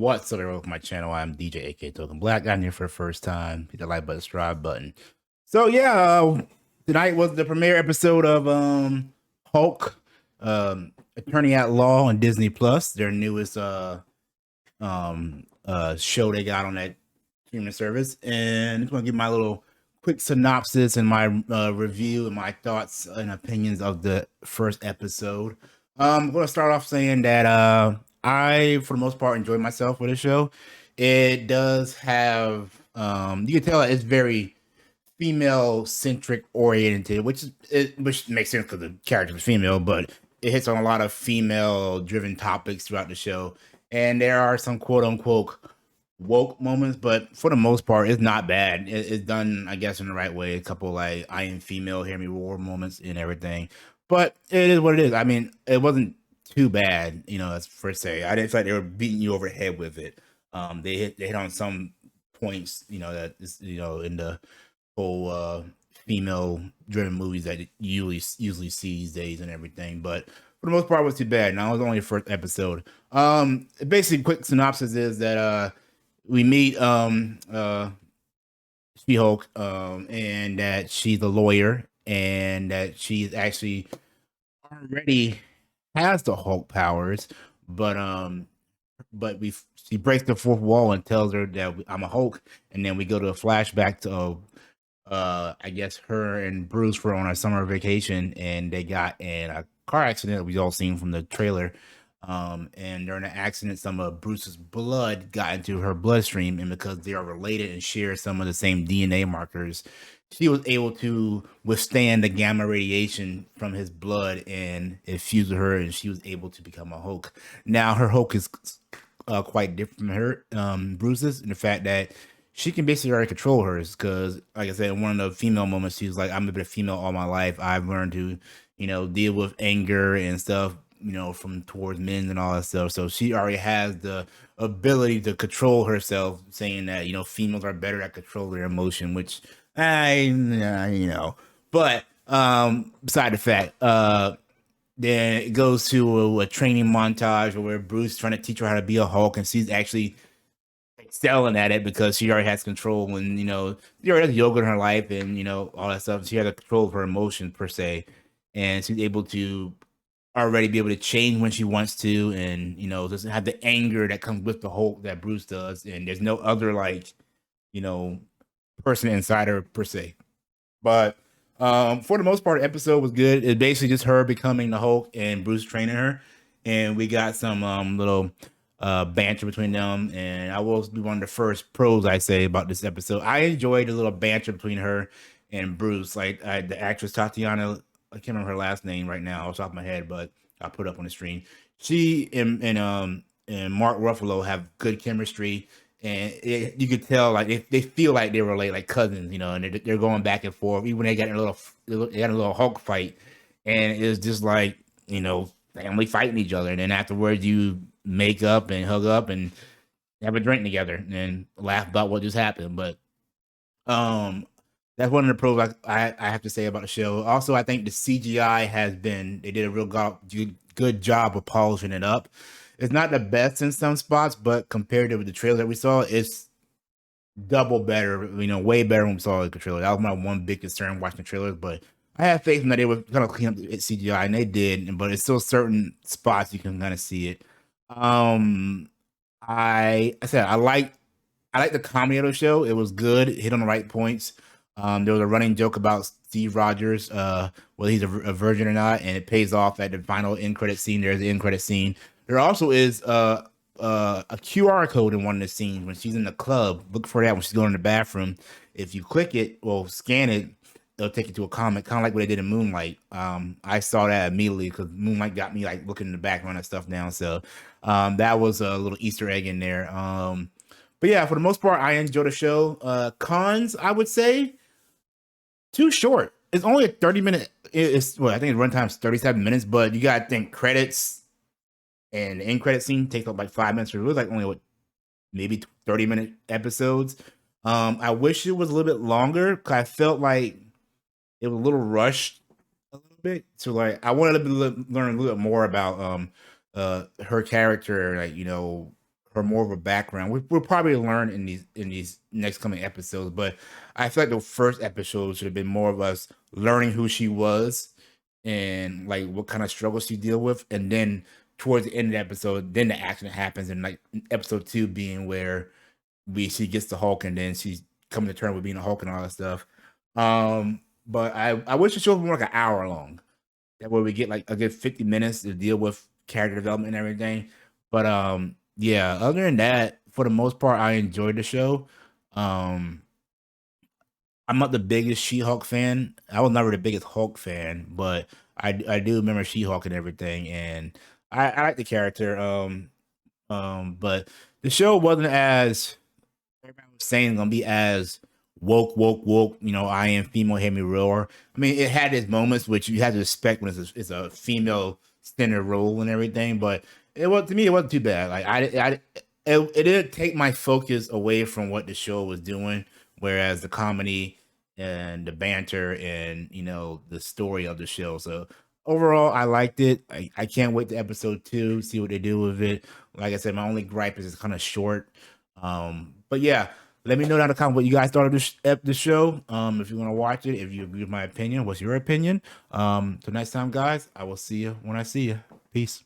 What's up, everyone? Welcome to my channel. I'm DJ AK Token Black. Got in here for the first time. Hit the like button, subscribe button. So yeah, tonight was the premiere episode of Hulk, Attorney at Law on Disney Plus, their newest show they got on that streaming service. And I'm just gonna give my little quick synopsis and my review and my thoughts and opinions of the first episode. I'm gonna start off saying that I, for the most part, enjoyed myself with the show. It does have, you can tell that it's very female centric oriented, which makes sense because the character is female, but it hits on a lot of female driven topics throughout the show. And there are some quote unquote woke moments, but for the most part, it's not bad. It's done, I guess, in the right way. A couple like I am female, hear me roar moments and everything. But it is what it is. I mean, it wasn't too bad, as per se. I didn't feel like they were beating you over the head with it. They hit on some points, that is, in the whole female driven movies that you usually see these days and everything. But for the most part, it was too bad. Now it was only the first episode. Basically, quick synopsis is that we meet She-Hulk, and that she's a lawyer, and that she's actually already has the Hulk powers, but she breaks the fourth wall and tells her that I'm a Hulk, and then we go to a flashback to I guess her and Bruce were on a summer vacation, and they got in a car accident that we all seen from the trailer. And during the accident, some of Bruce's blood got into her bloodstream, and because they are related and share some of the same DNA markers, she was able to withstand the gamma radiation from his blood, and it fused with her, and she was able to become a Hulk. Now her Hulk is quite different from her Bruce's, in the fact that she can basically already control hers. Because, like I said, in one of the female moments, she was like, "I'm a bit of female all my life. I've learned to, deal with anger and stuff." From towards men and all that stuff. So she already has the ability to control herself, saying that, females are better at controlling their emotion, which but beside the fact, then it goes to a training montage where Bruce is trying to teach her how to be a Hulk, and she's actually excelling at it because she already has control, and she already has yoga in her life, and all that stuff. She has a control of her emotions per se, and she's able to already be able to change when she wants to, and doesn't have the anger that comes with the Hulk that Bruce does, and there's no other person inside her per se. But for the most part, the episode was good. It's basically just her becoming the Hulk and Bruce training her, and we got some little banter between them. And I will be one of the first pros I say about this episode. I enjoyed the little banter between her and Bruce. Like the actress Tatiana, I can't remember her last name right now off the top of my head, but I'll put it up on the screen. She and Mark Ruffalo have good chemistry, and you could tell like they feel like they relate like cousins, and they're going back and forth. Even when they got a little Hulk fight, and it's just like family fighting each other, and then afterwards you make up and hug up and have a drink together and laugh about what just happened. But that's one of the pros I have to say about the show. Also, I think the CGI they did a real good job of polishing it up. It's not the best in some spots, but compared to the trailer that we saw, it's double better, way better when we saw the trailer. That was my one big concern watching the trailers, but I have faith in that they were kind of clean up the CGI, and they did, but it's still certain spots you can kind of see it. I said I like the comedy of the show. It was good, it hit on the right points. There was a running joke about Steve Rogers, whether he's a virgin or not, and it pays off at the final end credit scene. There's the end credit scene. There also is a QR code in one of the scenes when she's in the club. Look for that when she's going in the bathroom. If you click it, well, scan it, it'll take you to a comic, kind of like what they did in Moonlight. I saw that immediately because Moonlight got me like looking in the background and stuff now. So that was a little Easter egg in there. But yeah, for the most part, I enjoyed the show. Cons, I would say, too short. It's only a 30-minute. I think the runtime's 37 minutes, but you gotta think credits and the end credit scene takes up like 5 minutes. It was like only maybe 30-minute episodes. I wish it was a little bit longer because I felt like it was a little rushed a little bit. So like I wanted to learn a little bit more about her character, like her more of a background. We'll probably learn in these next coming episodes, but I feel like the first episode should have been more of us learning who she was and like what kind of struggles she deal with, and then towards the end of the episode, then the action happens, and like episode 2 being where she gets the Hulk, and then she's coming to terms with being a Hulk and all that stuff. But I wish the show was more like an hour long. That way we get like a good 50 minutes to deal with character development and everything. But yeah, other than that, for the most part, I enjoyed the show. Um I'm not the biggest She-Hulk fan. I was never the biggest Hulk fan, but I do remember She-Hulk and everything, and I like the character. But the show wasn't as everybody was saying gonna be as woke. You know, I am female, hear me roar. I mean, it had its moments which you had to expect when it's a female centered role and everything, but it was to me it wasn't too bad. Like it didn't take my focus away from what the show was doing, whereas the comedy and the banter and the story of the show. So overall, I liked it. I can't wait to episode 2, see what they do with it. Like I said, my only gripe is it's kind of short. But yeah, let me know down in the comments what you guys thought of the show. If you want to watch it, if you agree with my opinion, what's your opinion? Till next time, guys, I will see you when I see you. Peace.